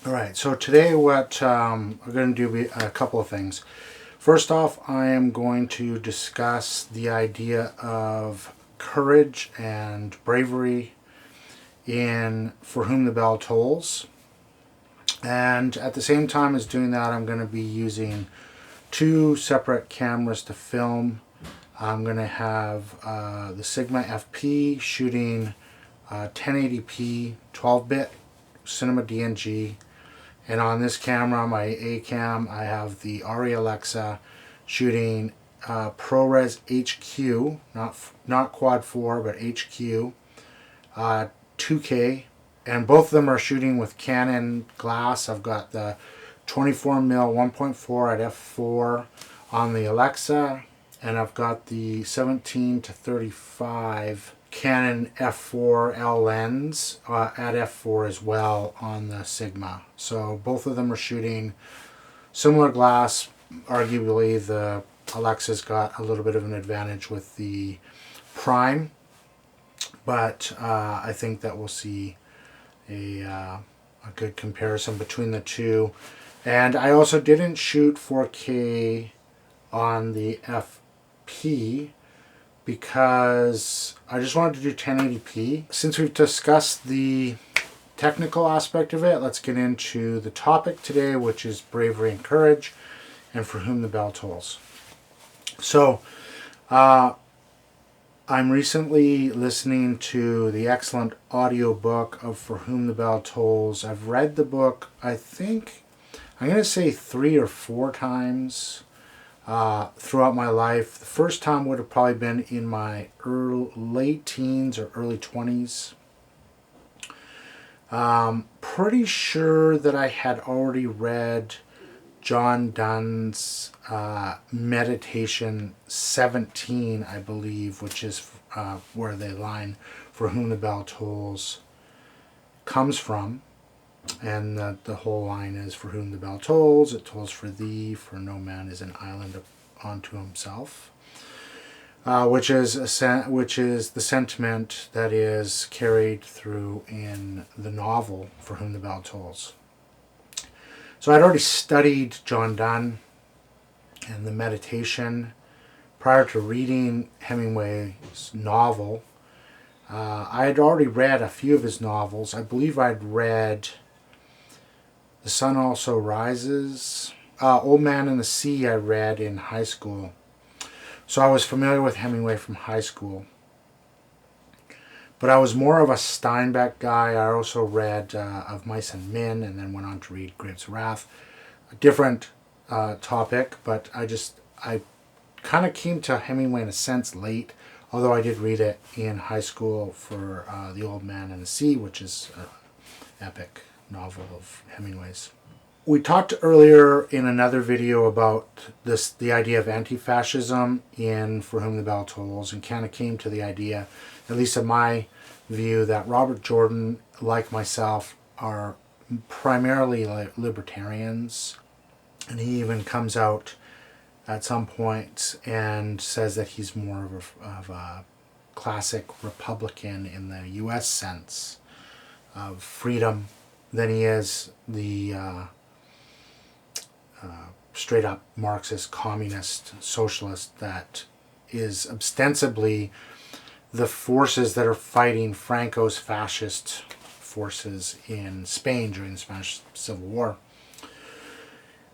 Alright, so today what we're going to do a couple of things. First off, I am going to discuss the idea of courage and bravery in For Whom the Bell Tolls. And at the same time as doing that, I'm going to be using two separate cameras to film. I'm going to have the Sigma FP shooting 1080p 12-bit cinema DNG. And on this camera, my A cam, I have the Arri Alexa shooting ProRes HQ, not Quad 4, but HQ, 2K. And both of them are shooting with Canon glass. I've got the 24mm 1.4 at f4 on the Alexa, and I've got the 17 to 35 Canon f4L lens at f4 as well on the Sigma. So both of them are shooting similar glass. Arguably the Alexa's got a little bit of an advantage with the prime, but I think that we'll see a good comparison between the two. And I also didn't shoot 4K on the FP because I just wanted to do 1080p. Since we've discussed the technical aspect of it, let's get into the topic today, which is bravery and courage and For Whom the Bell Tolls. So I'm recently listening to the excellent audiobook of For Whom the Bell Tolls. I've read the book, I think, I'm going to say 3 or 4 times throughout my life. The first time would have probably been in my late teens or early 20s. Pretty sure that I had already read John Donne's Meditation 17, I believe, which is where the line For Whom the Bell Tolls comes from. And the whole line is, for whom the bell tolls, it tolls for thee, for no man is an island unto himself. Which is the sentiment that is carried through in the novel For Whom the Bell Tolls. So I'd already studied John Donne and the Meditation prior to reading Hemingway's novel. I had already read a few of his novels. I believe I'd read The Sun Also Rises. Old Man and the Sea I read in high school. So I was familiar with Hemingway from high school. But I was more of a Steinbeck guy. I also read Of Mice and Men and then went on to read Grapes of Wrath. A different topic, but I kind of came to Hemingway in a sense late, although I did read it in high school for The Old Man and the Sea, which is an epic novel of Hemingway's. We talked earlier in another video about the idea of anti-fascism in For Whom the Bell Tolls, and kind of came to the idea, at least in my view, that Robert Jordan, like myself, are primarily libertarians. And he even comes out at some point and says that he's more of a classic Republican in the U.S. sense of freedom than he is the straight up Marxist, communist, socialist that is ostensibly the forces that are fighting Franco's fascist forces in Spain during the Spanish Civil War.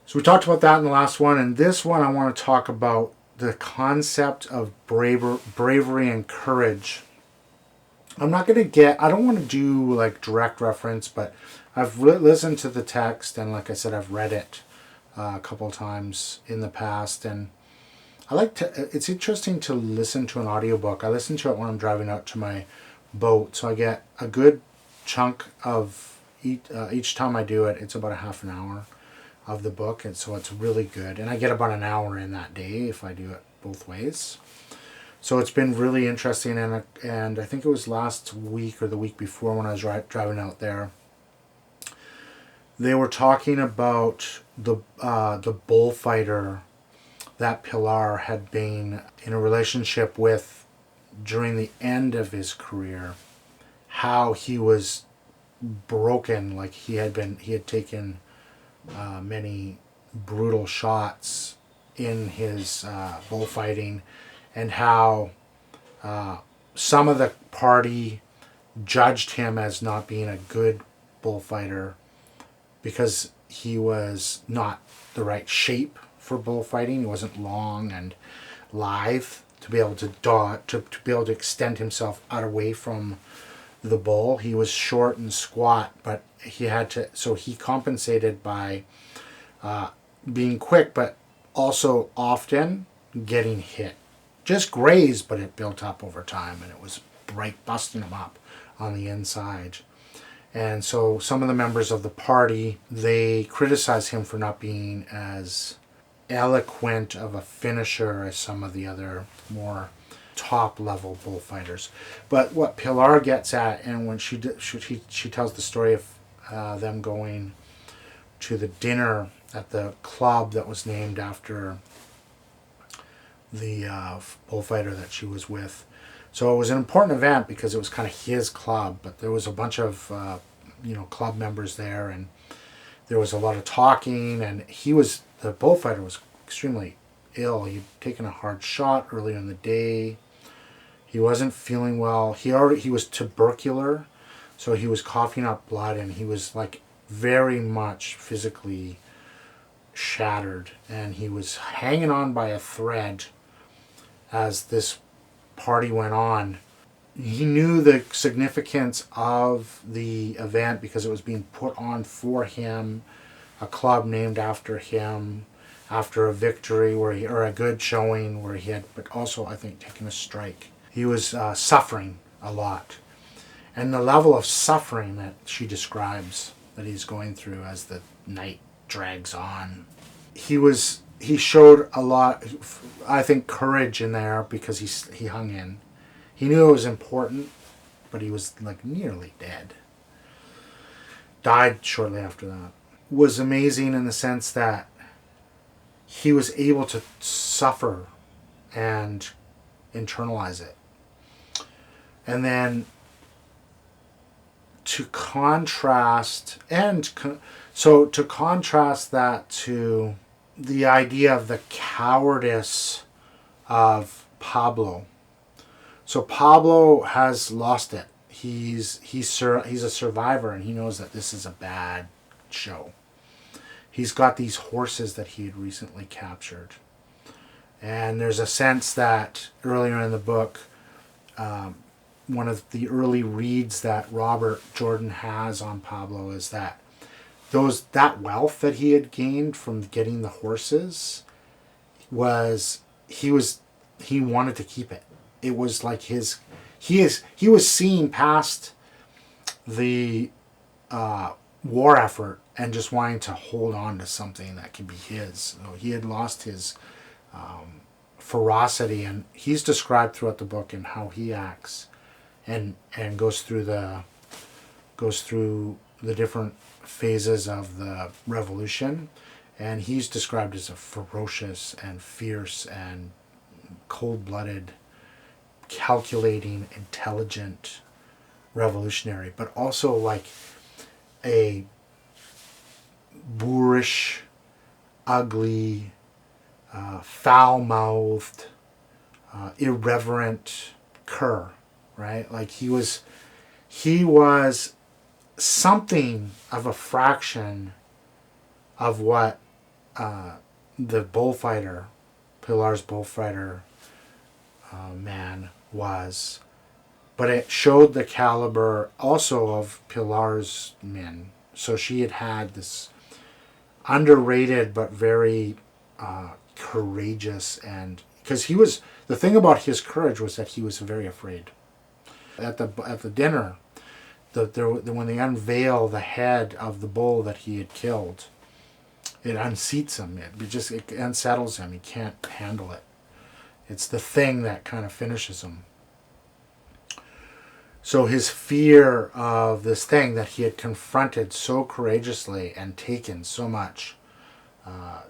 So we talked about that in the last one, and this one I want to talk about the concept of bravery and courage. I don't want to do like direct reference, but I've listened to the text, and like I said, I've read it a couple of times in the past, and it's interesting to listen to an audiobook. I listen to it when I'm driving out to my boat, so I get a good chunk of each time I do it. It's about a half an hour of the book, and so it's really good, and I get about an hour in that day if I do it both ways. So it's been really interesting, and I think it was last week or the week before when I was driving out there, they were talking about the bullfighter that Pilar had been in a relationship with during the end of his career, how he was broken, like he had taken many brutal shots in his bullfighting, and how some of the party judged him as not being a good bullfighter because he was not the right shape for bullfighting. He wasn't long and lithe to be able to be able to extend himself out away from the bull. He was short and squat, but he had to. So he compensated by being quick, but also often getting hit. Just grazed, but it built up over time, and it was busting him up on the inside. And so some of the members of the party, they criticized him for not being as eloquent of a finisher as some of the other more top level bullfighters. But what Pilar gets at, and when she tells the story of them going to the dinner at the club that was named after the bullfighter that she was with. So it was an important event because it was kind of his club, but there was a bunch of club members there, and there was a lot of talking, and the bullfighter was extremely ill. He'd taken a hard shot earlier in the day. He wasn't feeling well. He was tubercular, so he was coughing up blood, and he was like very much physically shattered, and he was hanging on by a thread as this party went on. He knew the significance of the event because it was being put on for him, a club named after him, after a victory or a good showing where he had, but also I think taken a strike. He was suffering a lot, and the level of suffering that she describes that he's going through as the night drags on. He showed a lot, I think, courage in there because he hung in. He knew it was important, but he was like nearly dead. Died shortly after that. Was amazing in the sense that he was able to suffer and internalize it. And then to contrast that to the idea of the cowardice of Pablo. So Pablo has lost it. He's a survivor, and he knows that this is a bad show. He's got these horses that he had recently captured. And there's a sense that earlier in the book, one of the early reads that Robert Jordan has on Pablo is that that wealth that he had gained from getting the horses he wanted to keep it. It was like he was seeing past the war effort and just wanting to hold on to something that could be his. So he had lost his ferocity, and he's described throughout the book and how he acts and goes through the different phases of the revolution, and he's described as a ferocious and fierce and cold-blooded, calculating, intelligent revolutionary, but also like a boorish, ugly, foul-mouthed, irreverent cur, right? Like he was something of a fraction of what the bullfighter, Pilar's bullfighter man was, but it showed the caliber also of Pilar's men. So she had this underrated but very courageous, and because the thing about his courage was that he was very afraid. At the dinner, when they unveil the head of the bull that he had killed, it unseats him. It unsettles him. He can't handle it. It's the thing that kind of finishes him. So his fear of this thing that he had confronted so courageously and taken so much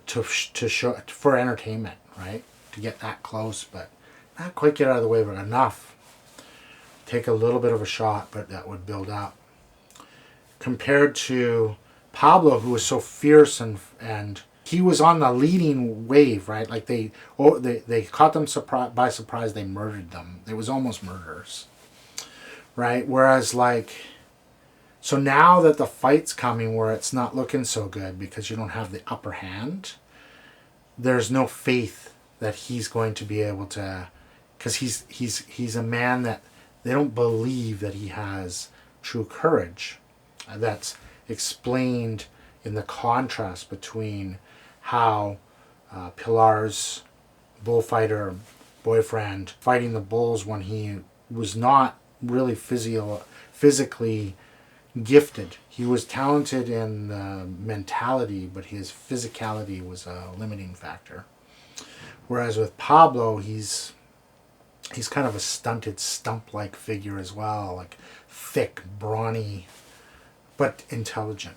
to show for entertainment, right? To get that close, but not quite get out of the way, but enough. Take a little bit of a shot, but that would build up. compared to Pablo, who was so fierce and he was on the leading wave, right? Like they caught them by surprise. They murdered them. It was almost murders, right? Whereas like, so now that the fight's coming where it's not looking so good because you don't have the upper hand, there's no faith that he's going to be able to, because he's a man that they don't believe that he has true courage. That's explained in the contrast between how Pilar's bullfighter boyfriend fighting the bulls when he was not really physically gifted. He was talented in mentality, but his physicality was a limiting factor. Whereas with Pablo, he's kind of a stunted, stump-like figure as well, like thick, brawny, but intelligent.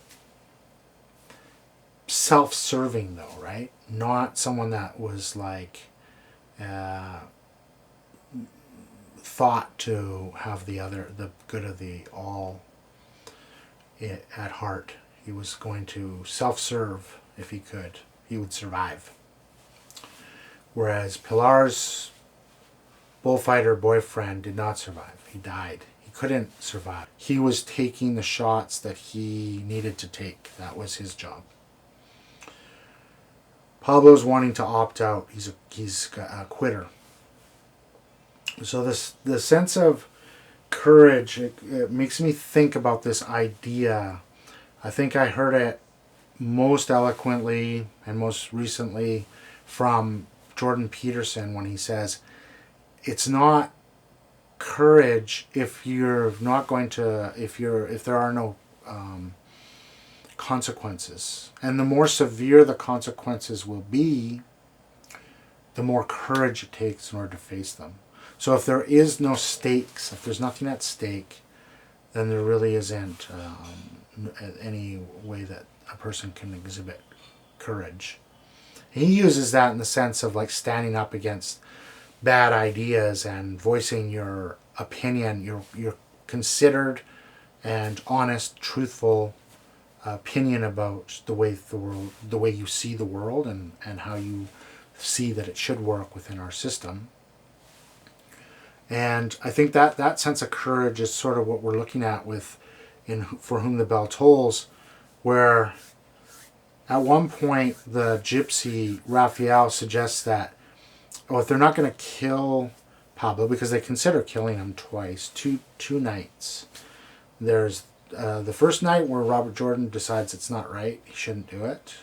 Self-serving though, right? Not someone that was like thought to have the good of the all at heart. He was going to self-serve if he could. He would survive. Whereas Pilar's bullfighter boyfriend did not survive. He died. He couldn't survive. He was taking the shots that he needed to take. That was his job. Pablo's wanting to opt out. He's a quitter. So the sense of courage, it makes me think about this idea. I think I heard it most eloquently and most recently from Jordan Peterson when he says, it's not courage if there are no consequences. And the more severe the consequences will be, the more courage it takes in order to face them. So if there is no stakes, if there's nothing at stake, then there really isn't any way that a person can exhibit courage. He uses that in the sense of like standing up against bad ideas and voicing your opinion, your considered and honest, truthful opinion about the way you see the world and how you see that it should work within our system. And I think that sense of courage is sort of what we're looking at with For Whom the Bell Tolls, where at one point the gypsy Raphael suggests that, if they're not going to kill Pablo, because they consider killing him twice, two nights. There's the first night where Robert Jordan decides it's not right, he shouldn't do it.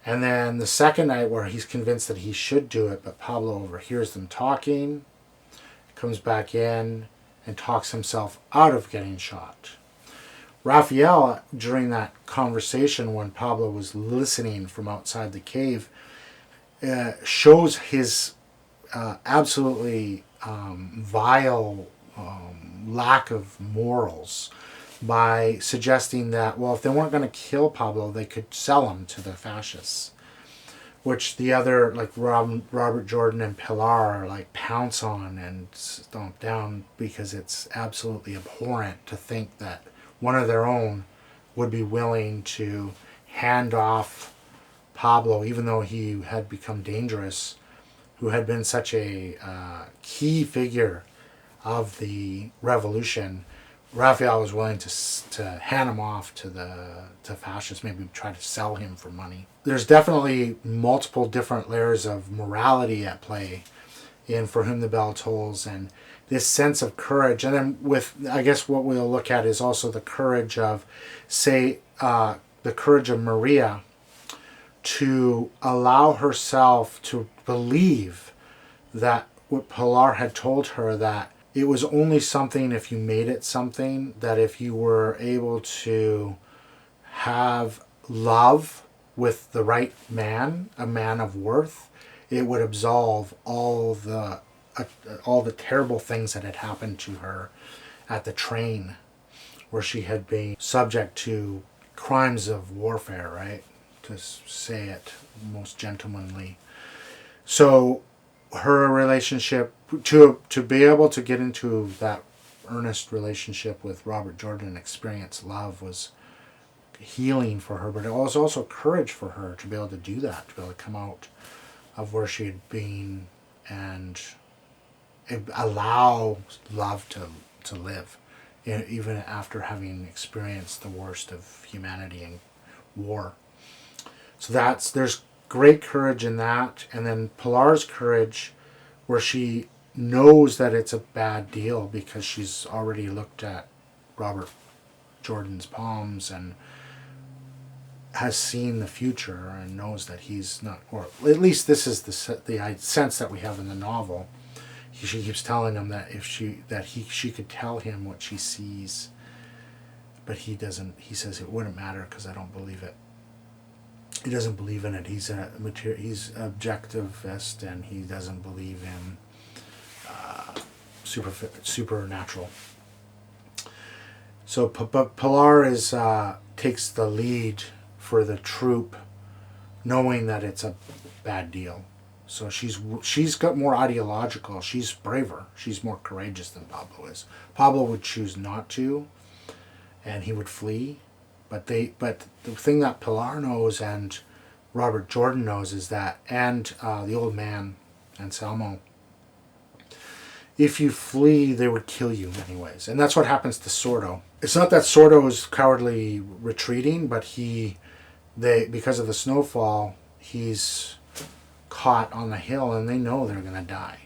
And then the second night where he's convinced that he should do it, but Pablo overhears them talking, comes back in and talks himself out of getting shot. Raphael, during that conversation when Pablo was listening from outside the cave, shows his absolutely vile lack of morals by suggesting that, if they weren't going to kill Pablo, they could sell him to the fascists. Which the other, like Robert Jordan and Pilar, like pounce on and stomp down, because it's absolutely abhorrent to think that one of their own would be willing to hand off Pablo, even though he had become dangerous, who had been such a key figure of the revolution. Raphael was willing to hand him off to fascists, maybe try to sell him for money. There's definitely multiple different layers of morality at play in For Whom the Bell Tolls, and this sense of courage. And then I guess what we'll look at is also the courage of, the courage of Maria to allow herself to believe that what Pilar had told her, that it was only something if you made it something, that if you were able to have love with the right man, a man of worth, it would absolve all the terrible things that had happened to her at the train, where she had been subject to crimes of warfare, right? To say it most gentlemanly. So her relationship, to be able to get into that earnest relationship with Robert Jordan and experienced love was healing for her, but it was also courage for her to be able to do that, to be able to come out of where she had been and allow love to live, even after having experienced the worst of humanity and war. So there's great courage in that. And then Pilar's courage, where she knows that it's a bad deal because she's already looked at Robert Jordan's poems and has seen the future and knows that he's not, or at least this is the sense that we have in the novel. She keeps telling him that she could tell him what she sees, but he doesn't. He says it wouldn't matter because I don't believe it. He doesn't believe in it. He's objectivist, and he doesn't believe in supernatural. So Pilar takes the lead for the troop, knowing that it's a bad deal. So she's got more ideological. She's braver. She's more courageous than Pablo is. Pablo would choose not to, and he would flee. But the thing that Pilar knows and Robert Jordan knows is that, and the old man Anselmo, if you flee, they would kill you anyways. And that's what happens to Sordo. It's not that Sordo is cowardly retreating, but because of the snowfall, he's caught on the hill, and they know they're going to die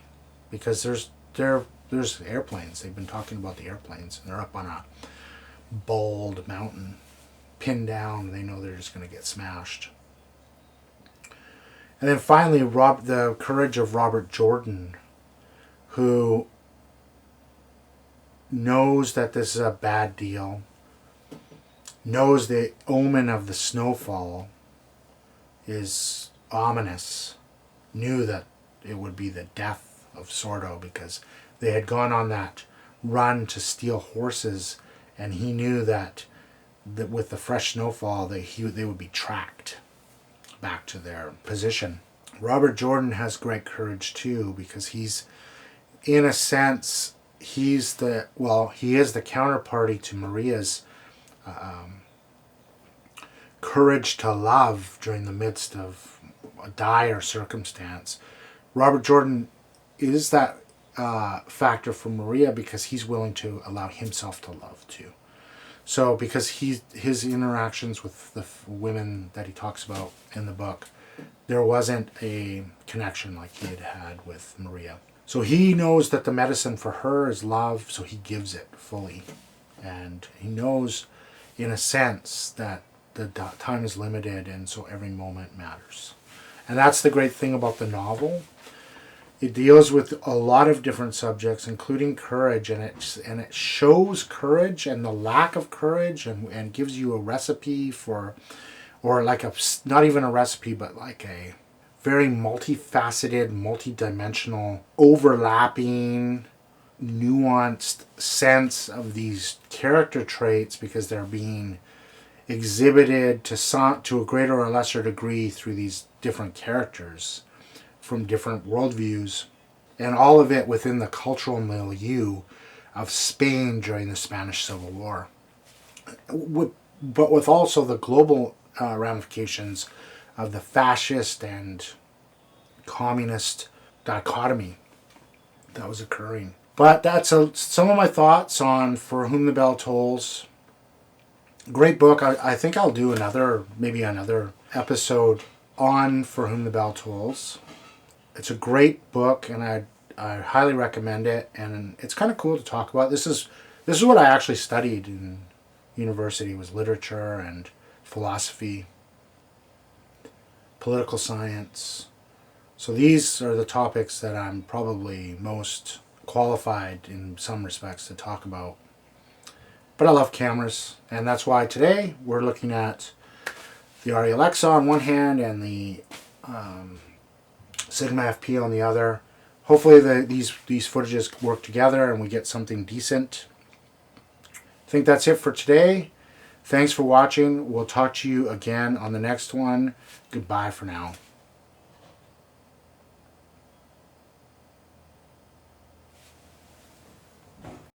because there's airplanes. They've been talking about the airplanes, and they're up on a bald mountain, pinned down. They know they're just going to get smashed. And then finally, the courage of Robert Jordan, who knows that this is a bad deal, knows the omen of the snowfall is ominous, knew that it would be the death of Sordo because they had gone on that run to steal horses, and he knew that with the fresh snowfall they would be tracked back to their position. Robert Jordan has great courage too, because he's, in a sense, he is the counterparty to Maria's courage to love during the midst of a dire circumstance. Robert Jordan is that factor for Maria because he's willing to allow himself to love too. So because his interactions with the women that he talks about in the book, there wasn't a connection like he had had with Maria. So he knows that the medicine for her is love, so he gives it fully. And he knows, in a sense, that the time is limited, and so every moment matters. And that's the great thing about the novel. It deals with a lot of different subjects, including courage, and it shows courage and the lack of courage, and gives you a recipe for, or like not even a recipe, but like a very multifaceted, multidimensional, overlapping, nuanced sense of these character traits, because they're being exhibited to a greater or lesser degree through these different characters from different worldviews, and all of it within the cultural milieu of Spain during the Spanish Civil War, but with also the global ramifications of the fascist and communist dichotomy that was occurring. But that's some of my thoughts on For Whom the Bell Tolls. Great book. I think I'll do another episode on For Whom the Bell Tolls. It's a great book, and I highly recommend it. And it's kind of cool to talk about. This is what I actually studied in university, was literature and philosophy, political science. So these are the topics that I'm probably most qualified in some respects to talk about. But I love cameras, and that's why today we're looking at the Arri Alexa on one hand and the Sigma FP on the other. Hopefully these footages work together and we get something decent. I think that's it for today. Thanks for watching. We'll talk to you again on the next one. Goodbye for now.